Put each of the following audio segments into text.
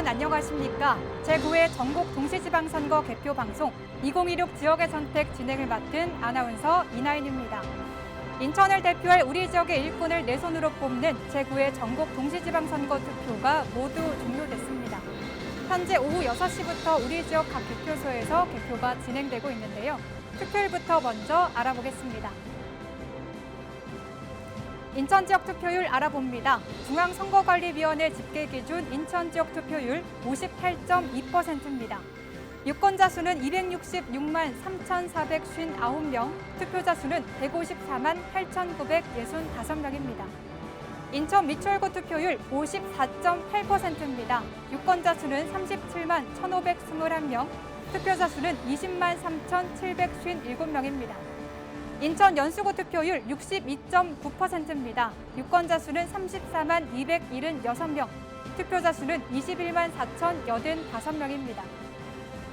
여러분 안녕하십니까? 제9회 전국 동시지방선거 개표 방송 2016 지역의 선택 진행을 맡은 아나운서 이나인입니다. 인천을 대표할 우리 지역의 일꾼을 내 손으로 뽑는 제9회 전국 동시지방선거 투표가 모두 종료됐습니다. 현재 오후 6시부터 우리 지역 각 개표소에서 개표가 진행되고 있는데요. 투표율부터 먼저 알아보겠습니다. 인천 지역 투표율 알아봅니다. 중앙선거관리위원회 집계 기준 인천 지역 투표율 58.2%입니다. 유권자 수는 266만 3,459명, 투표자 수는 154만 8,965명입니다. 인천 미추홀구 투표율 54.8%입니다. 유권자 수는 37만 1,521명, 투표자 수는 20만 3,757명입니다. 인천 연수구 투표율 62.9%입니다. 유권자 수는 34만 276명, 투표자 수는 21만 4,085명입니다.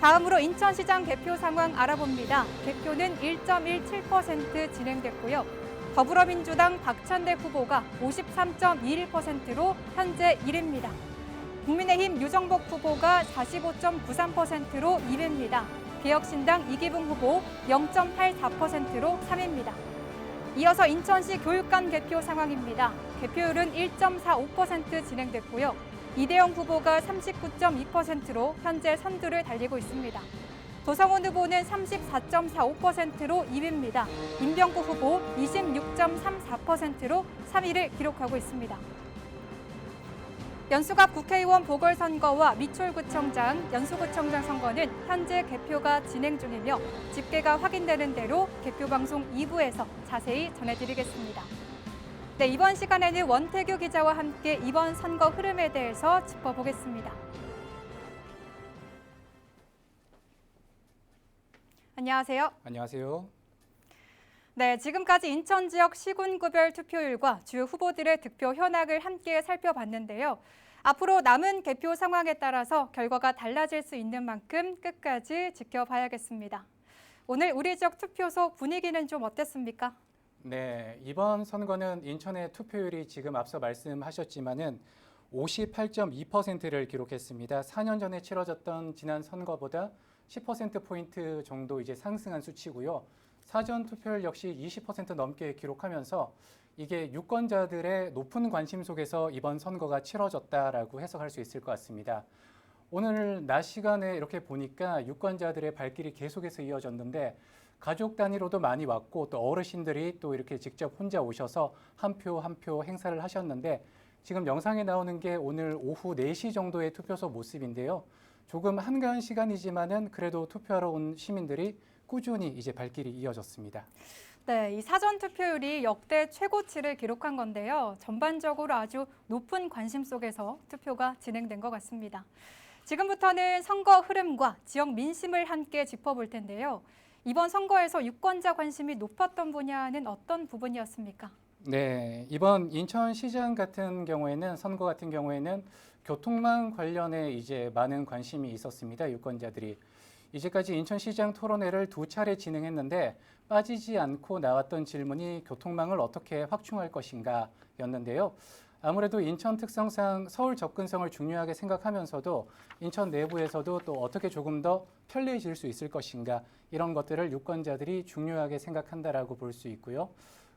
다음으로 인천시장 개표 상황 알아봅니다. 개표는 1.17% 진행됐고요. 더불어민주당 박찬대 후보가 53.21%로 현재 1위입니다. 국민의힘 유정복 후보가 45.93%로 2위입니다. 개혁신당 이기붕 후보 0.84%로 3위입니다. 이어서 인천시 교육감 개표 상황입니다. 개표율은 1.45% 진행됐고요. 이대영 후보가 39.2%로 현재 선두를 달리고 있습니다. 도성훈 후보는 34.45%로 2위입니다. 임병구 후보 26.34%로 3위를 기록하고 있습니다. 연수갑 국회의원 보궐선거와 미추홀구청장, 연수구청장 선거는 현재 개표가 진행 중이며 집계가 확인되는 대로 개표방송 2부에서 자세히 전해드리겠습니다. 네, 이번 시간에는 원태규 기자와 함께 이번 선거 흐름에 대해서 짚어보겠습니다. 안녕하세요. 안녕하세요. 네, 지금까지 인천 지역 시군구별 투표율과 주요 후보들의 득표 현황을 함께 살펴봤는데요. 앞으로 남은 개표 상황에 따라서 결과가 달라질 수 있는 만큼 끝까지 지켜봐야겠습니다. 오늘 우리 지역 투표소 분위기는 좀 어땠습니까? 네, 이번 선거는 인천의 투표율이 지금 앞서 말씀하셨지만은 58.2%를 기록했습니다. 4년 전에 치러졌던 지난 선거보다 10%포인트 정도 이제 상승한 수치고요. 사전 투표율 역시 20% 넘게 기록하면서 이게 유권자들의 높은 관심 속에서 이번 선거가 치러졌다라고 해석할 수 있을 것 같습니다. 오늘 낮 시간에 이렇게 보니까 유권자들의 발길이 계속해서 이어졌는데 가족 단위로도 많이 왔고 또 어르신들이 또 이렇게 직접 혼자 오셔서 한 표 한 표 행사를 하셨는데 지금 영상에 나오는 게 오늘 오후 4시 정도의 투표소 모습인데요. 조금 한가한 시간이지만은 그래도 투표하러 온 시민들이 꾸준히 이제 발길이 이어졌습니다. 네, 이 사전 투표율이 역대 최고치를 기록한 건데요. 전반적으로 아주 높은 관심 속에서 투표가 진행된 것 같습니다. 지금부터는 선거 흐름과 지역 민심을 함께 짚어볼 텐데요. 이번 선거에서 유권자 관심이 높았던 분야는 어떤 부분이었습니까? 네, 이번 인천시장 같은 경우에는 선거 같은 경우에는 교통망 관련해 이제 많은 관심이 있었습니다. 유권자들이. 이제까지 인천시장 토론회를 2차례 진행했는데 빠지지 않고 나왔던 질문이 교통망을 어떻게 확충할 것인가 였는데요. 아무래도 인천 특성상 서울 접근성을 중요하게 생각하면서도 인천 내부에서도 또 어떻게 조금 더 편리해질 수 있을 것인가 이런 것들을 유권자들이 중요하게 생각한다라고 볼 수 있고요.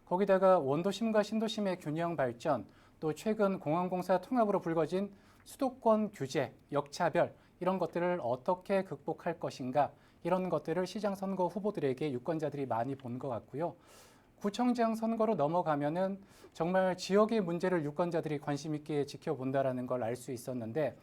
거기다가 원도심과 신도심의 균형 발전, 또 최근 공항공사 통합으로 불거진 수도권 규제, 역차별 이런 것들을 어떻게 극복할 것인가 이런 것들을 시장 선거 후보들에게 유권자들이 많이 본 것 같고요. 구청장 선거로 넘어가면은 정말 지역의 문제를 유권자들이 관심 있게 지켜본다라는 걸 알 수 있었는데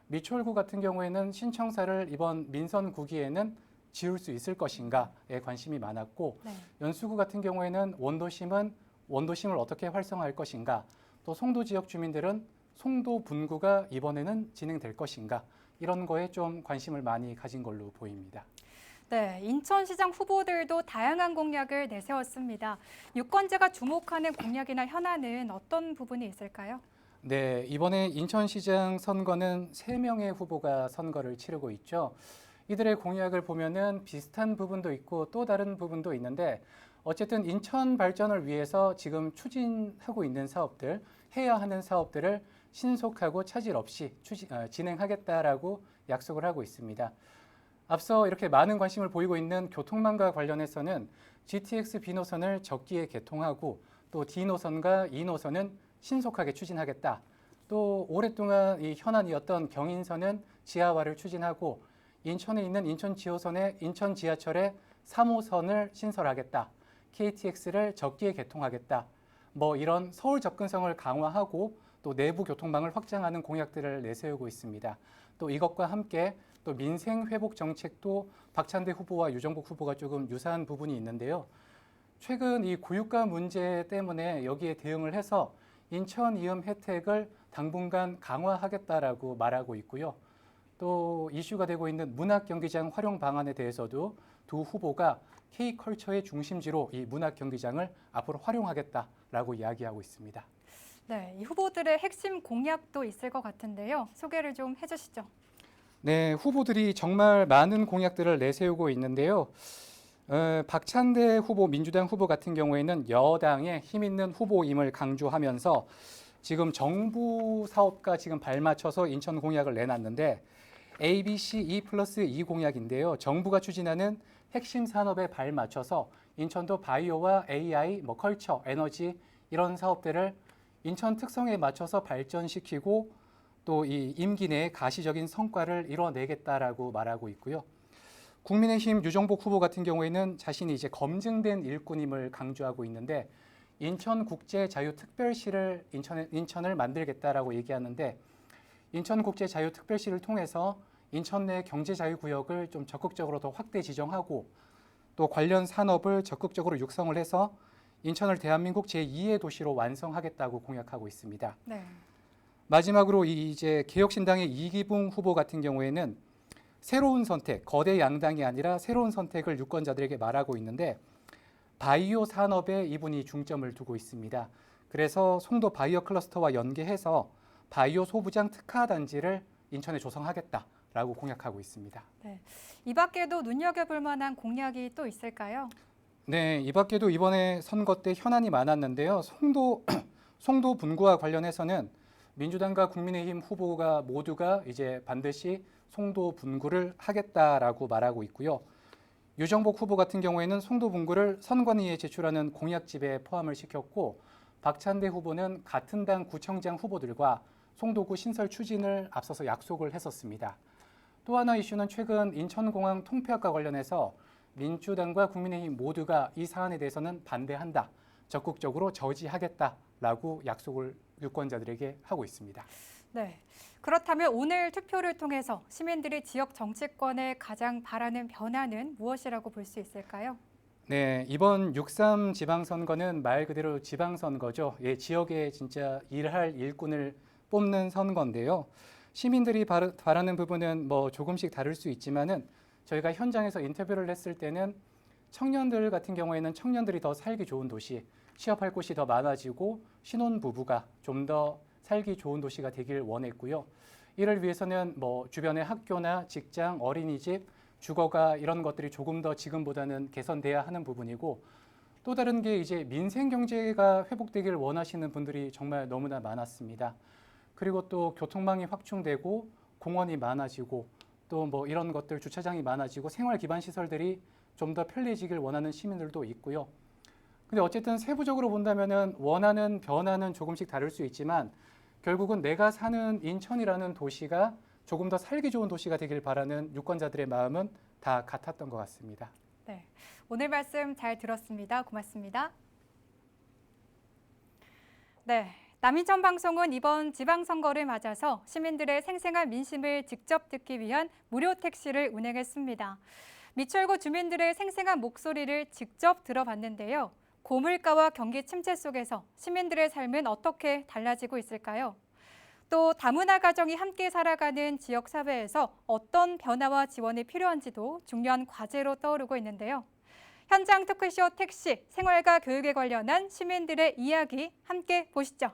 미추홀구 같은 경우에는 신청사를 이번 민선 9기에는 지을 수 있을 것인가에 관심이 많았고 네. 연수구 같은 경우에는 원도심을 어떻게 활성화할 것인가 또 송도 지역 주민들은 송도 분구가 이번에는 진행될 것인가 이런 거에 좀 관심을 많이 가진 걸로 보입니다. 네, 인천시장 후보들도 다양한 공약을 내세웠습니다. 유권자가 주목하는 공약이나 현안은 어떤 부분이 있을까요? 네, 이번에 인천시장 선거는 3명의 후보가 선거를 치르고 있죠. 이들의 공약을 보면은 비슷한 부분도 있고 또 다른 부분도 있는데 어쨌든 인천 발전을 위해서 지금 추진하고 있는 사업들, 해야 하는 사업들을 신속하고 차질 없이 진행하겠다라고 약속을 하고 있습니다. 앞서 이렇게 많은 관심을 보이고 있는 교통망과 관련해서는 GTX B노선을 적기에 개통하고 또 D노선과 E노선은 신속하게 추진하겠다. 또 오랫동안 이 현안이었던 경인선은 지하화를 추진하고 인천에 있는 인천 지호선의 인천 지하철의 3호선을 신설하겠다. KTX를 적기에 개통하겠다. 뭐 이런 서울 접근성을 강화하고 또 내부 교통망을 확장하는 공약들을 내세우고 있습니다. 또 이것과 함께 또 민생 회복 정책도 박찬대 후보와 유정복 후보가 조금 유사한 부분이 있는데요. 최근 이 고유가 문제 때문에 여기에 대응을 해서 인천 이음 혜택을 당분간 강화하겠다라고 말하고 있고요. 또 이슈가 되고 있는 문학 경기장 활용 방안에 대해서도 두 후보가 K컬처의 중심지로 이 문학 경기장을 앞으로 활용하겠다라고 이야기하고 있습니다. 네, 이 후보들의 핵심 공약도 있을 것 같은데요. 소개를 좀 해주시죠. 네, 후보들이 정말 많은 공약들을 내세우고 있는데요. 박찬대 후보, 민주당 후보 같은 경우에는 여당의 힘 있는 후보임을 강조하면서 지금 정부 사업과 지금 발맞춰서 인천 공약을 내놨는데 ABC 2+2 공약인데요. 정부가 추진하는 핵심 산업에 발맞춰서 인천도 바이오와 AI, 컬처, 에너지 이런 사업들을 인천 특성에 맞춰서 발전시키고 또 이 임기 내에 가시적인 성과를 이뤄내겠다라고 말하고 있고요. 국민의힘 유정복 후보 같은 경우에는 자신이 이제 검증된 일꾼임을 강조하고 있는데 인천국제자유특별시를 인천을 만들겠다라고 얘기하는데 인천국제자유특별시를 통해서 인천 내 경제자유구역을 좀 적극적으로 더 확대 지정하고 또 관련 산업을 적극적으로 육성을 해서 인천을 대한민국 제2의 도시로 완성하겠다고 공약하고 있습니다. 네. 마지막으로 이제 개혁신당의 이기붕 후보 같은 경우에는 새로운 선택, 거대 양당이 아니라 새로운 선택을 유권자들에게 말하고 있는데 바이오 산업에 이분이 중점을 두고 있습니다. 그래서 송도 바이오 클러스터와 연계해서 바이오 소부장 특화 단지를 인천에 조성하겠다라고 공약하고 있습니다. 네. 이 밖에도 눈여겨볼 만한 공약이 또 있을까요? 네, 이 밖에도 이번에 선거 때 현안이 많았는데요. 송도 분구와 관련해서는 민주당과 국민의힘 후보가 모두가 이제 반드시 송도 분구를 하겠다라고 말하고 있고요. 유정복 후보 같은 경우에는 송도 분구를 선관위에 제출하는 공약집에 포함을 시켰고 박찬대 후보는 같은 당 구청장 후보들과 송도구 신설 추진을 앞서서 약속을 했었습니다. 또 하나 이슈는 최근 인천공항 통폐합과 관련해서 민주당과 국민의힘 모두가 이 사안에 대해서는 반대한다. 적극적으로 저지하겠다라고 약속을 유권자들에게 하고 있습니다. 네. 그렇다면 오늘 투표를 통해서 시민들이 지역 정치권에 가장 바라는 변화는 무엇이라고 볼 수 있을까요? 네, 이번 6.3 지방선거는 말 그대로 지방선거죠. 예, 지역에 진짜 일할 일꾼을 뽑는 선거인데요. 시민들이 바라는 부분은 뭐 조금씩 다를 수 있지만은 저희가 현장에서 인터뷰를 했을 때는 청년들 같은 경우에는 청년들이 더 살기 좋은 도시, 취업할 곳이 더 많아지고 신혼부부가 좀 더 살기 좋은 도시가 되길 원했고요. 이를 위해서는 뭐 주변의 학교나 직장, 어린이집, 주거가 이런 것들이 조금 더 지금보다는 개선돼야 하는 부분이고 또 다른 게 이제 민생 경제가 회복되길 원하시는 분들이 정말 너무나 많았습니다. 그리고 또 교통망이 확충되고 공원이 많아지고 또 뭐 이런 것들 주차장이 많아지고 생활 기반 시설들이 좀 더 편리해지길 원하는 시민들도 있고요. 근데 어쨌든 세부적으로 본다면은 원하는 변화는 조금씩 다를 수 있지만 결국은 내가 사는 인천이라는 도시가 조금 더 살기 좋은 도시가 되길 바라는 유권자들의 마음은 다 같았던 것 같습니다. 네. 오늘 말씀 잘 들었습니다. 고맙습니다. 네. 남인천 방송은 이번 지방선거를 맞아서 시민들의 생생한 민심을 직접 듣기 위한 무료 택시를 운행했습니다. 미철구 주민들의 생생한 목소리를 직접 들어봤는데요. 고물가와 경기 침체 속에서 시민들의 삶은 어떻게 달라지고 있을까요? 또 다문화 가정이 함께 살아가는 지역 사회에서 어떤 변화와 지원이 필요한지도 중요한 과제로 떠오르고 있는데요. 현장 토크쇼 택시, 생활과 교육에 관련한 시민들의 이야기 함께 보시죠.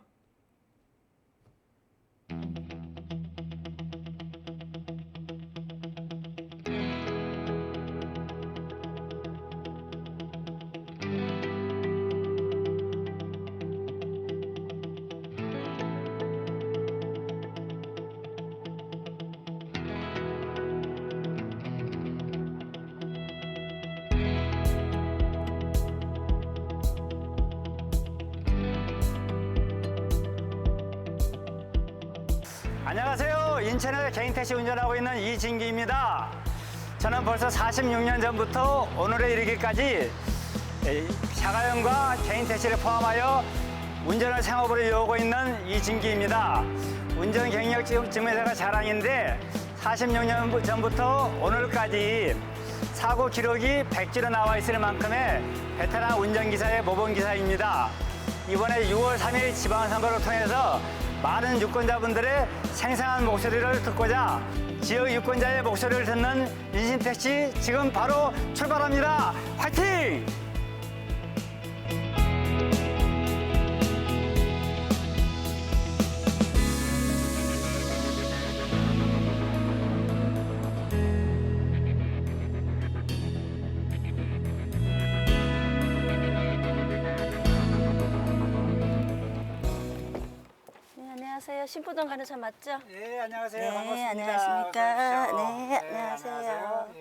안녕하세요. 인천에서 개인 택시 운전하고 있는 이진기입니다. 저는 벌써 46년 전부터 오늘에 이르기까지 자가용과 개인 택시를 포함하여 운전을 생업으로 이어오고 있는 이진기입니다. 운전 경력 증명서가 자랑인데 46년 전부터 오늘까지 사고 기록이 100지로 나와 있을 만큼의 베테랑 운전기사의 모범기사입니다. 이번에 6월 3일 지방선거를 통해서 많은 유권자분들의 생생한 목소리를 듣고자 지역 유권자의 목소리를 듣는 인신택시 지금 바로 출발합니다. 화이팅! 안녕하세요. 신포동 가는 차 맞죠? 네, 안녕하세요. 네, 반갑습니다. 안녕하십니까. 어서 오십시오. 네, 안녕하세요. 안녕하세요.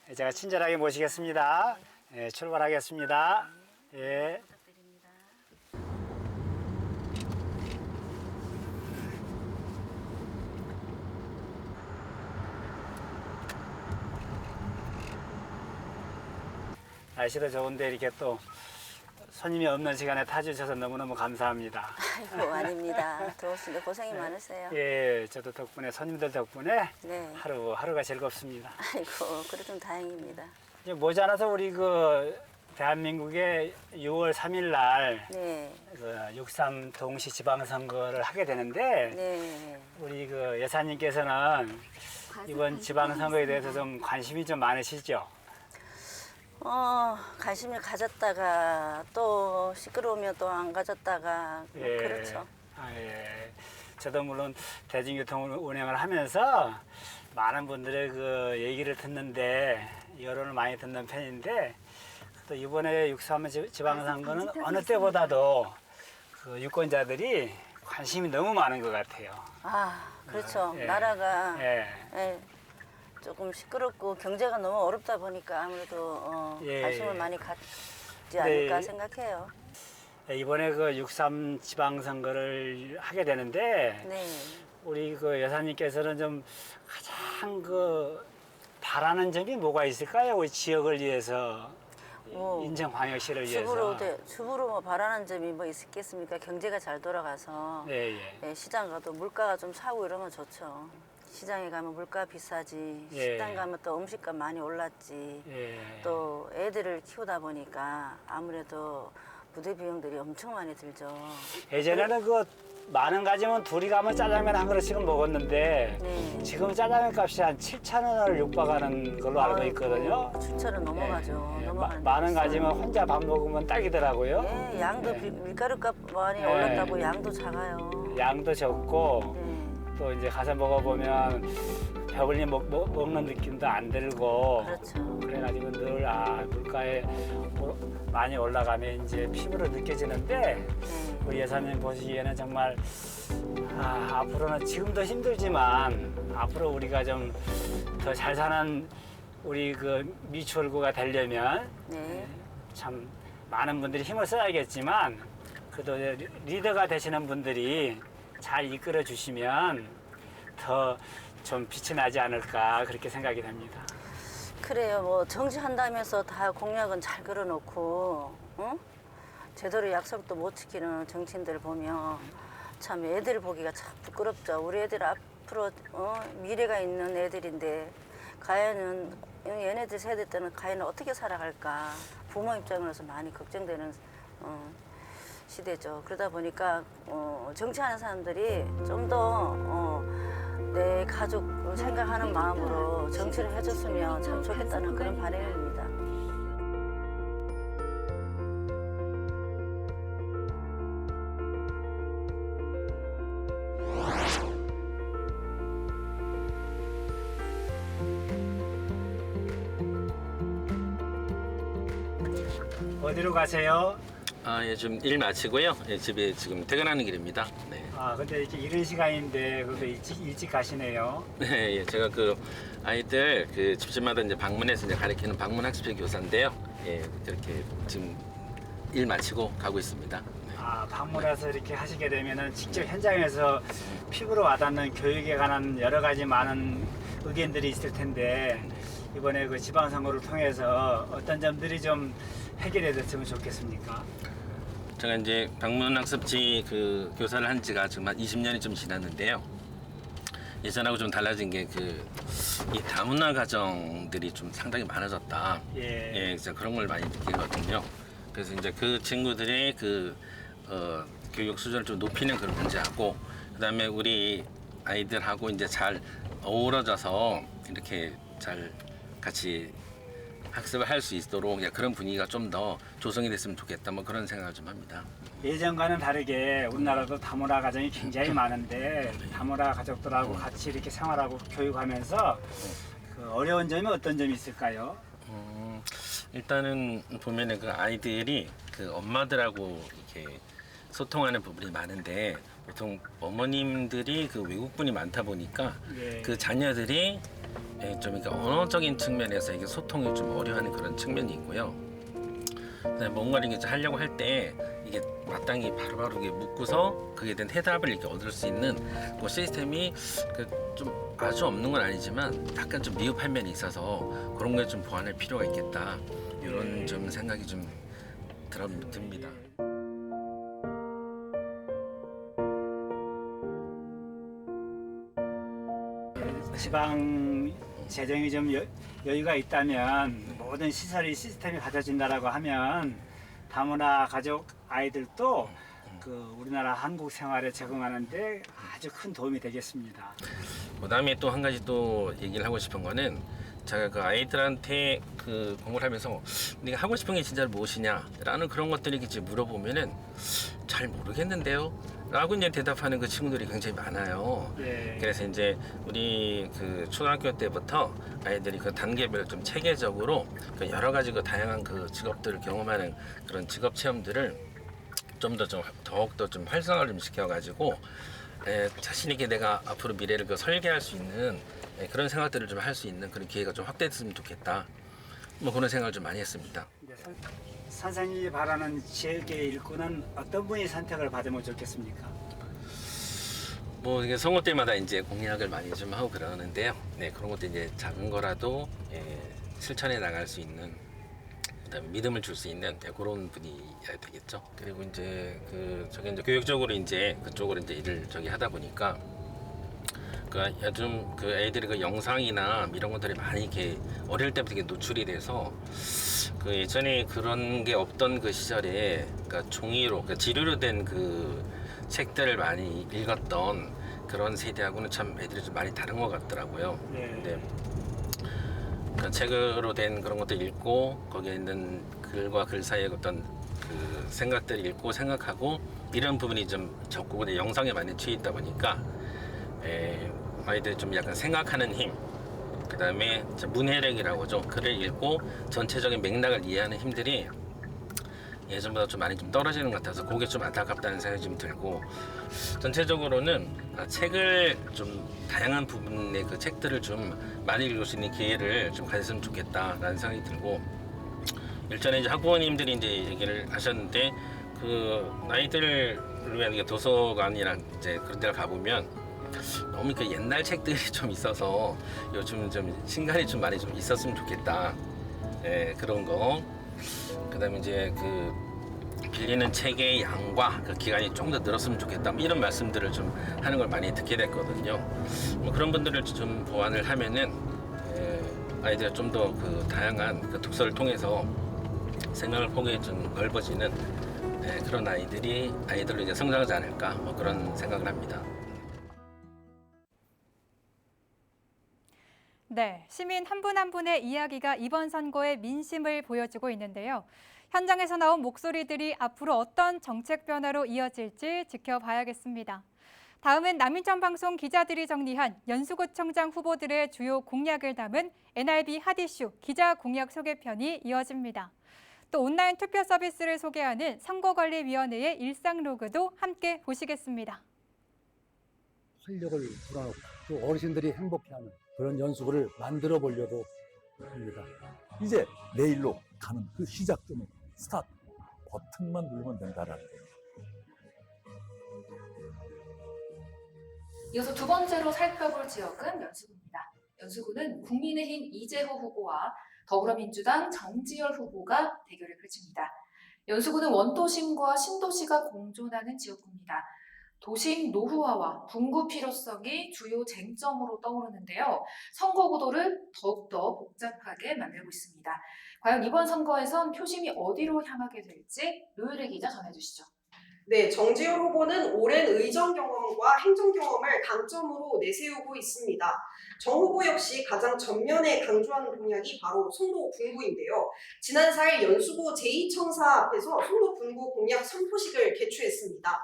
예. 제가 친절하게 모시겠습니다. 예, 출발하겠습니다. 예. 날씨도 좋은데 이렇게 또 손님이 없는 시간에 타주셔서 너무너무 감사합니다. 아이고, 아닙니다. 더웠으니까 고생이 많으세요. 예, 저도 덕분에 손님들 덕분에 네. 하루가 즐겁습니다. 아이고, 그래 좀 다행입니다. 이제 머지않아서 우리 그 대한민국의 6월 3일 날 네. 그 6.3 동시 지방선거를 하게 되는데 네. 우리 그 여사님께서는 이번 지방선거에 대해서 좀 관심이 좀 많으시죠? 관심을 가졌다가 또 시끄러우면 또 안 가졌다가 뭐 예. 그렇죠. 예. 저도 물론 대중교통을 운행을 하면서 많은 분들의 그 얘기를 듣는데 여론을 많이 듣는 편인데 또 이번에 6.3 지방선거는 어느 때보다도 그 유권자들이 관심이 너무 많은 것 같아요. 아, 그렇죠. 예. 나라가 예. 예, 조금 시끄럽고 경제가 너무 어렵다 보니까 아무래도 예. 관심을 많이 갖지 네. 않을까 생각해요. 이번에 그 6.3 지방선거를 하게 되는데 네. 우리 그 여사님께서는 좀 가장 그 바라는 점이 뭐가 있을까요? 우리 지역을 위해서, 뭐, 인천광역시를 주부로, 위해서. 주부로 뭐 바라는 점이 뭐 있겠습니까? 경제가 잘 돌아가서 예, 예. 예, 시장 가도 물가가 좀 사고 이러면 좋죠. 시장에 가면 물가 비싸지, 예. 식당 가면 또 음식값 많이 올랐지, 예. 또 애들을 키우다 보니까 아무래도 부대 비용들이 엄청 많이 들죠. 예전에는 그 많은 가지면 둘이 가면 짜장면 한 그릇씩은 먹었는데 네. 지금은 짜장면 값이 한 7,000원을 육박하는 걸로 알고 있거든요. 7,000원 넘어가죠. 예, 넘어가는 많은 데 가지면 있어요. 혼자 밥 먹으면 딱이더라고요. 예, 양도 예. 밀가루값 많이 예. 올랐다고 양도 작아요. 양도 적고 예, 또 이제 가서 먹어보면 배불리 먹는 느낌도 안 들고 그렇죠. 그래가지고 늘 물가에 많이 올라가면 이제 피부로 느껴지는데 네. 우리 여사님 보시기에는 정말 앞으로는 지금도 힘들지만 앞으로 우리가 좀 더 잘 사는 우리 그 미추홀구가 되려면 네. 참 많은 분들이 힘을 써야겠지만 그래도 리더가 되시는 분들이 잘 이끌어 주시면 더 좀 빛이 나지 않을까 그렇게 생각이 됩니다. 그래요. 뭐 정치한다면서 다 공약은 잘 걸어놓고, 응? 제대로 약속도 못 지키는 정치인들 보면 참 애들 보기가 참 부끄럽죠. 우리 애들 앞으로 미래가 있는 애들인데 과연은 얘네들 세대 때는 과연 어떻게 살아갈까 부모 입장으로서 많이 걱정되는 시대죠. 그러다 보니까 정치하는 사람들이 좀 더 내 가족을 생각하는 마음으로 정치를 해줬으면 참 좋겠다는 그런 바람입니다. 어디로 가세요? 예, 좀 일 마치고요. 예, 집에 지금 퇴근하는 길입니다. 네. 근데 이렇게 이른 시간인데 그래도 일찍 가시네요. 네, 예, 제가 그 아이들 그 집집마다 이제 방문해서 이제 가르치는 방문 학습형 교사인데요. 예, 이렇게 지금 일 마치고 가고 있습니다. 네. 방문해서 이렇게 하시게 되면은 직접 현장에서 피부로 와닿는 교육에 관한 여러 가지 많은 의견들이 있을 텐데 이번에 그 지방선거를 통해서 어떤 점들이 좀 해결이 됐으면 좋겠습니까? 제가 이제 방문학습지 그 교사를 한 지가 지금 한 20년이 좀 지났는데요. 예전하고 좀 달라진 게 이 다문화 가정들이 좀 상당히 많아졌다. 예. 그래서 그런 걸 많이 느끼거든요. 그래서 이제 그 친구들의 교육 수준을 좀 높이는 그런 문제하고, 그다음에 우리 아이들하고 이제 잘 어우러져서 이렇게 잘 같이 학습을 할 수 있도록 그런 분위기가 좀 더 조성이 됐으면 좋겠다. 뭐 그런 생각을 좀 합니다. 예전과는 다르게 우리나라도 다문화 가정이 굉장히 많은데 다문화 가족들하고 같이 이렇게 생활하고 교육하면서 그 어려운 점이 어떤 점이 있을까요? 일단은 보면은 그 아이들이 그 엄마들하고 이렇게 소통하는 부분이 많은데 보통 어머님들이 그 외국분이 많다 보니까 예. 그 자녀들이 좀 그러니까 언어적인 측면에서 이게 소통이 좀 어려워하는 그런 측면이 있고요. 그다음에 뭔가를 이제 하려고 할 때 이게 마땅히 바로바로 이게 묻고서 그에 대한 해답을 이렇게 얻을 수 있는 그 시스템이 좀 아주 없는 건 아니지만 약간 좀 미흡한 면이 있어서 그런 걸 좀 보완할 필요가 있겠다. 이런 좀 생각이 좀 듭니다. 지방 재정이 좀 여유가 있다면 모든 시스템이 갖춰진다라고 하면 다문화 가족 아이들도 그 우리나라 한국 생활에 적응하는데 아주 큰 도움이 되겠습니다. 그다음에 또 한 가지 또 얘기를 하고 싶은 거는 제가 그 아이들한테 그 공부를 하면서 네가 하고 싶은 게 진짜 무엇이냐라는 그런 것들을 이렇게 물어보면은 잘 모르겠는데요. 라고 이제 대답하는 그 친구들이 굉장히 많아요. 예. 그래서 이제 우리 그 초등학교 때부터 아이들이 그 단계별 좀 체계적으로 그 여러 가지 그 다양한 그 직업들을 경험하는 그런 직업 체험들을 좀 더 더욱더 좀 활성화를 좀 시켜가지고 자신 있게 내가 앞으로 미래를 그 설계할 수 있는 그런 생각들을 좀 할 수 있는 그런 기회가 좀 확대됐으면 좋겠다. 뭐 그런 생각을 좀 많이 했습니다. 선생님이 바라는 지역의 일꾼은 어떤 분이 선택을 받으면 좋겠습니까? 뭐 이게 선거 때마다 이제 공약을 많이 좀 하고 그러는데요. 그런 것도 이제 작은 거라도 실천해 나갈 수 있는, 그다음에 믿음을 줄 수 있는 그런 분이어야 되겠죠. 그리고 이제 저기 이제 교육적으로 이제 그쪽으로 이제 일을 하다 보니까 요즘 그 애들이 그 영상이나 이런 것들이 많이 이렇게 어릴 때부터 이렇게 노출이 돼서 그 예전에 그런 게 없던 그 시절에 종이로 지류로 된 그 책들을 많이 읽었던 그런 세대하고는 참 애들이 좀 많이 다른 것 같더라고요. 네. 책으로 된 그런 것들 읽고 거기에 있는 글과 글 사이의 어떤 그 생각들을 읽고 생각하고 이런 부분이 좀 적고 근데 영상에 많이 취해 있다 보니까 아이들이 좀 약간 생각하는 힘, 그 다음에 문해력이라고 하죠. 글을 읽고 전체적인 맥락을 이해하는 힘들이 예전보다 좀 많이 좀 떨어지는 것 같아서 그게 좀 안타깝다는 생각이 좀 들고, 전체적으로는 책을 좀 다양한 부분의 그 책들을 좀 많이 읽을 수 있는 기회를 좀 가졌으면 좋겠다라는 생각이 들고, 일전에 이제 학부모님들이 이제 얘기를 하셨는데 그 아이들을 위한 도서관이나 이제 그런 데를 가보면 너무 그 옛날 책들이 좀 있어서 요즘 좀 신간이 좀 많이 좀 있었으면 좋겠다. 그런 거. 그다음에 이제 그 빌리는 책의 양과 그 기간이 좀 더 늘었으면 좋겠다. 뭐 이런 말씀들을 좀 하는 걸 많이 듣게 됐거든요. 뭐 그런 분들을 좀 보완을 하면은 아이들이 좀 더 그 다양한 그 독서를 통해서 생각을 폭이 좀 넓어지는 그런 아이들로 이제 성장하지 않을까 뭐 그런 생각을 합니다. 네, 시민 한 분 한 분의 이야기가 이번 선거의 민심을 보여주고 있는데요. 현장에서 나온 목소리들이 앞으로 어떤 정책 변화로 이어질지 지켜봐야겠습니다. 다음은 남인천 방송 기자들이 정리한 연수구청장 후보들의 주요 공약을 담은 NRB 핫이슈 기자 공약 소개편이 이어집니다. 또 온라인 투표 서비스를 소개하는 선거관리위원회의 일상 로그도 함께 보시겠습니다. 활력을 불어넣고 또 어르신들이 행복해하는 그런 연수구를 만들어 보려고 합니다. 이제 내일로 가는 그 시작점에 스타트 버튼만 누르면 된다라는 거예요. 이어서 두 번째로 살펴볼 지역은 연수구입니다. 연수구는 국민의힘 이재호 후보와 더불어민주당 정지열 후보가 대결을 펼칩니다. 연수구는 원도심과 신도시가 공존하는 지역구입니다. 도심 노후화와 분구 필요성이 주요 쟁점으로 떠오르는데요. 선거 구도를 더욱더 복잡하게 만들고 있습니다. 과연 이번 선거에선 표심이 어디로 향하게 될지 노유래 기자 전해주시죠. 네, 정지열 후보는 오랜 의정 경험과 행정 경험을 강점으로 내세우고 있습니다. 정 후보 역시 가장 전면에 강조하는 공약이 바로 송도 분구인데요. 지난 4일 연수구 제2청사 앞에서 송도 분구 공약 선포식을 개최했습니다.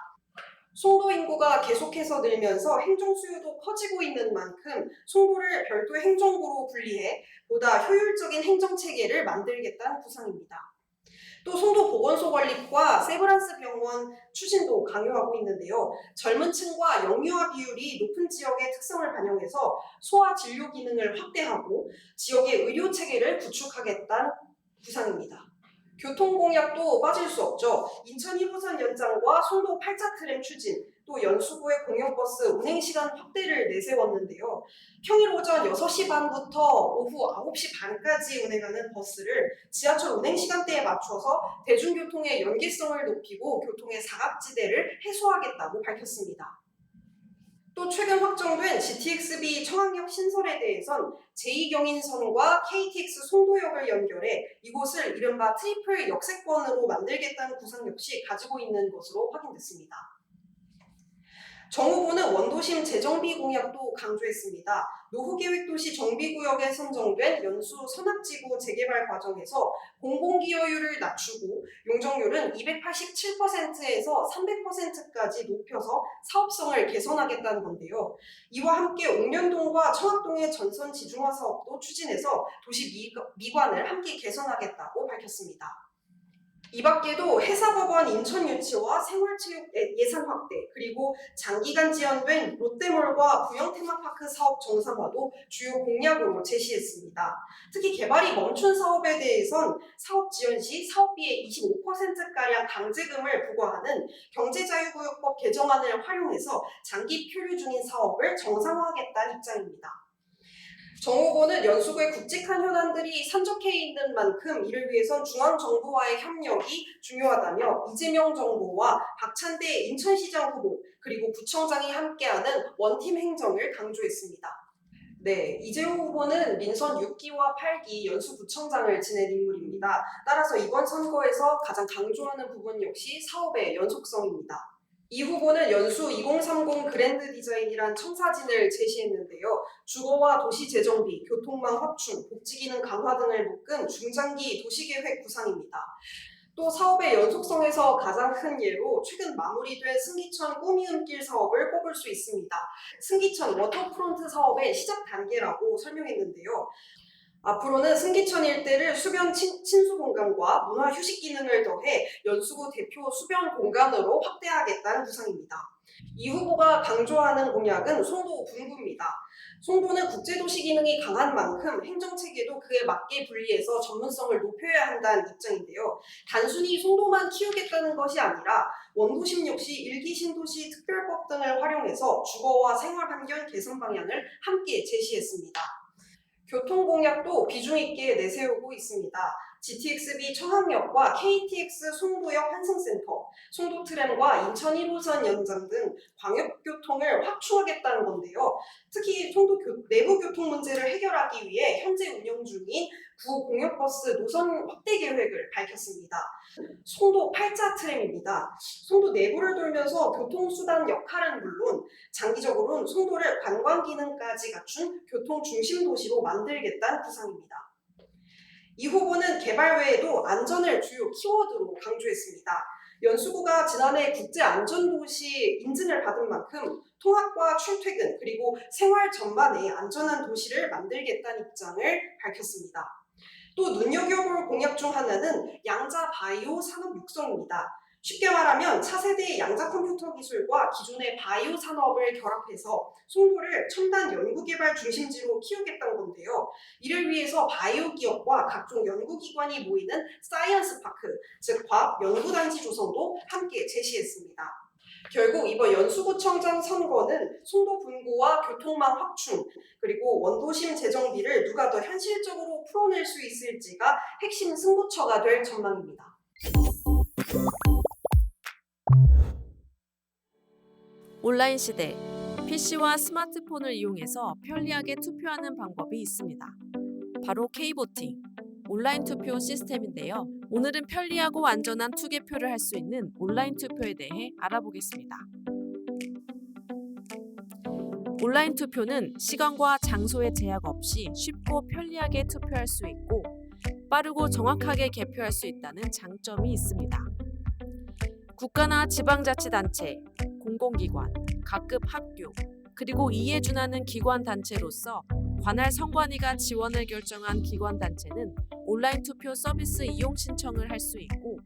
송도 인구가 계속해서 늘면서 행정 수요도 커지고 있는 만큼 송도를 별도 행정구로 분리해 보다 효율적인 행정체계를 만들겠다는 구상입니다. 또 송도 보건소 건립과 세브란스 병원 추진도 강요하고 있는데요. 젊은 층과 영유아 비율이 높은 지역의 특성을 반영해서 소아 진료 기능을 확대하고 지역의 의료 체계를 구축하겠다는 구상입니다. 교통공약도 빠질 수 없죠. 인천 1호선 연장과 송도 8자 트램 추진, 또 연수구의 공영버스 운행시간 확대를 내세웠는데요. 평일 오전 6시 반부터 오후 9시 반까지 운행하는 버스를 지하철 운행시간대에 맞춰서 대중교통의 연계성을 높이고 교통의 사각지대를 해소하겠다고 밝혔습니다. 또 최근 확정된 GTX-B 청학역 신설에 대해선 제2경인선과 KTX 송도역을 연결해 이곳을 이른바 트리플 역세권으로 만들겠다는 구상 역시 가지고 있는 것으로 확인됐습니다. 정 후보는 원도심 재정비 공약도 강조했습니다. 노후계획도시 정비구역에 선정된 연수 선악지구 재개발 과정에서 공공기여율을 낮추고 용적률은 287%에서 300%까지 높여서 사업성을 개선하겠다는 건데요. 이와 함께 옥련동과 청학동의 전선 지중화 사업도 추진해서 도시 미관을 함께 개선하겠다고 밝혔습니다. 이 밖에도 해사법원 인천 유치와 생활체육 예산 확대, 그리고 장기간 지연된 롯데몰과 구형 테마파크 사업 정상화도 주요 공약으로 제시했습니다. 특히 개발이 멈춘 사업에 대해선 사업 지연 시 사업비의 25%가량 강제금을 부과하는 경제자유구역법 개정안을 활용해서 장기 표류 중인 사업을 정상화하겠다는 입장입니다. 정 후보는 연수구에 굵직한 현안들이 산적해 있는 만큼 이를 위해선 중앙정부와의 협력이 중요하다며 이재명 정부와 박찬대 인천시장 후보 그리고 구청장이 함께하는 원팀 행정을 강조했습니다. 네, 이재호 후보는 민선 6기와 8기 연수구청장을 지낸 인물입니다. 따라서 이번 선거에서 가장 강조하는 부분 역시 사업의 연속성입니다. 이 후보는 연수 2030 그랜드 디자인이란 청사진을 제시했는데요. 주거와 도시 재정비, 교통망 확충, 복지기능 강화 등을 묶은 중장기 도시계획 구상입니다. 또 사업의 연속성에서 가장 큰 예로 최근 마무리된 승기천 꾸미음길 사업을 꼽을 수 있습니다. 승기천 워터프론트 사업의 시작 단계라고 설명했는데요. 앞으로는 승기천 일대를 수변 친수 공간과 문화 휴식 기능을 더해 연수구 대표 수변 공간으로 확대하겠다는 구상입니다. 이 후보가 강조하는 공약은 송도 분구입니다. 송도는 국제도시 기능이 강한 만큼 행정체계도 그에 맞게 분리해서 전문성을 높여야 한다는 입장인데요. 단순히 송도만 키우겠다는 것이 아니라 원도심 역시 일기 신도시 특별법 등을 활용해서 주거와 생활환경 개선 방향을 함께 제시했습니다. 교통공약도 비중 있게 내세우고 있습니다. GTX-B 청학역과 KTX 송도역 환승센터, 송도트램과 인천 1호선 연장 등 광역교통을 확충하겠다는 건데요. 특히 송도 내부 교통 문제를 해결하기 위해 현재 운영 중인 구공역버스 노선 확대 계획을 밝혔습니다. 송도 8자 트램입니다. 송도 내부를 돌면서 교통수단 역할은 물론 장기적으로는 송도를 관광 기능까지 갖춘 교통 중심 도시로 만들겠다는 구상입니다. 이 후보는 개발 외에도 안전을 주요 키워드로 강조했습니다. 연수구가 지난해 국제안전도시 인증을 받은 만큼 통학과 출퇴근 그리고 생활 전반에 안전한 도시를 만들겠다는 입장을 밝혔습니다. 또 눈여겨볼 공약 중 하나는 양자 바이오 산업 육성입니다. 쉽게 말하면 차세대 양자 컴퓨터 기술과 기존의 바이오 산업을 결합해서 송도를 첨단 연구개발 중심지로 키우겠다는 건데요. 이를 위해서 바이오 기업과 각종 연구기관이 모이는 사이언스 파크, 즉 과학 연구단지 조성도 함께 제시했습니다. 결국 이번 연수구청장 선거는 송도 분구와 교통망 확충, 그리고 원도심 재정비를 누가 더 현실적으로 풀어낼 수 있을지가 핵심 승부처가 될 전망입니다. 온라인 시대, PC와 스마트폰을 이용해서 편리하게 투표하는 방법이 있습니다. 바로 K보팅, 온라인 투표 시스템인데요. 오늘은 편리하고 안전한 투개표를 할 수 있는 온라인 투표에 대해 알아보겠습니다. 온라인 투표는 시간과 장소의 제약 없이 쉽고 편리하게 투표할 수 있고 빠르고 정확하게 개표할 수 있다는 장점이 있습니다. 국가나 지방자치단체, 공공기관, 각급 학교, 그리고 이에 준하는 기관단체로서 관할 선관위가 지원을 결정한 기관단체는 온라인 투표 서비스 이용 신청을 할 수 있고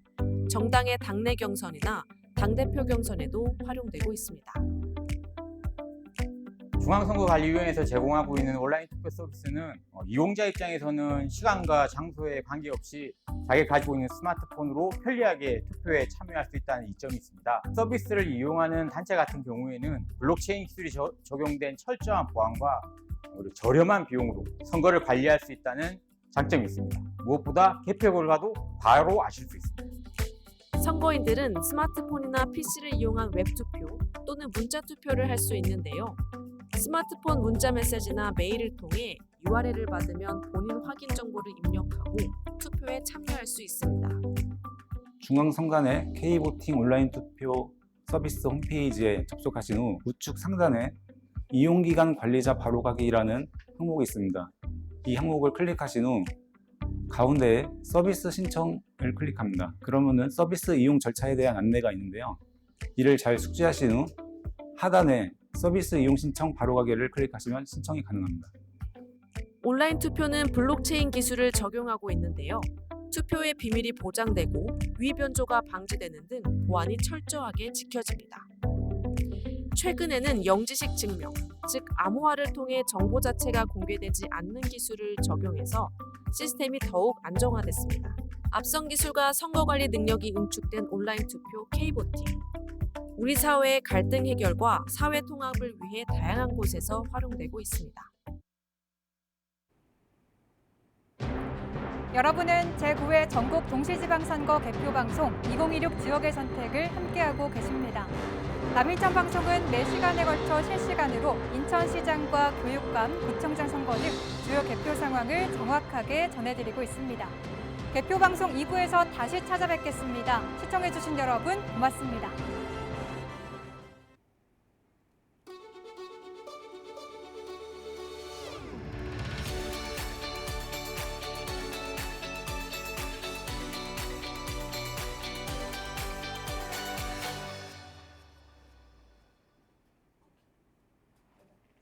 정당의 당내 경선이나 당대표 경선에도 활용되고 있습니다. 중앙선거관리위원회에서 제공하고 있는 온라인 투표 서비스는 이용자 입장에서는 시간과 장소에 관계없이 자기가 가지고 있는 스마트폰으로 편리하게 투표에 참여할 수 있다는 이점이 있습니다. 서비스를 이용하는 단체 같은 경우에는 블록체인 기술이 적용된 철저한 보안과 그리고 저렴한 비용으로 선거를 관리할 수 있다는 장점이 있습니다. 무엇보다 개표 결과도 바로 아실 수 있습니다. 선거인들은 스마트폰이나 PC를 이용한 웹투표 또는 문자투표를 할 수 있는데요. 스마트폰 문자 메시지나 메일을 통해 URL을 받으면 본인 확인 정보를 입력하고 투표에 참여할 수 있습니다. 중앙선관위 K보팅 온라인 투표 서비스 홈페이지에 접속하신 후 우측 상단에 이용기간 관리자 바로가기라는 항목이 있습니다. 이 항목을 클릭하신 후 가운데에 서비스 신청을 클릭합니다. 그러면은 서비스 이용 절차에 대한 안내가 있는데요. 이를 잘 숙지하신 후 하단에 서비스 이용 신청 바로가기를 클릭하시면 신청이 가능합니다. 온라인 투표는 블록체인 기술을 적용하고 있는데요. 투표의 비밀이 보장되고 위변조가 방지되는 등 보안이 철저하게 지켜집니다. 최근에는 영지식 증명, 즉 암호화를 통해 정보 자체가 공개되지 않는 기술을 적용해서 시스템이 더욱 안정화됐습니다. 앞선 기술과 선거관리 능력이 응축된 온라인 투표 K보팅. 우리 사회의 갈등 해결과 사회 통합을 위해 다양한 곳에서 활용되고 있습니다. 여러분은 제9회 전국 동시지방선거 개표방송 2016 지역의 선택을 함께하고 계십니다. 남인천 방송은 4시간에 걸쳐 실시간으로 인천시장과 교육감, 구청장 선거 등 주요 개표 상황을 정확하게 전해드리고 있습니다. 개표방송 2부에서 다시 찾아뵙겠습니다. 시청해주신 여러분 고맙습니다.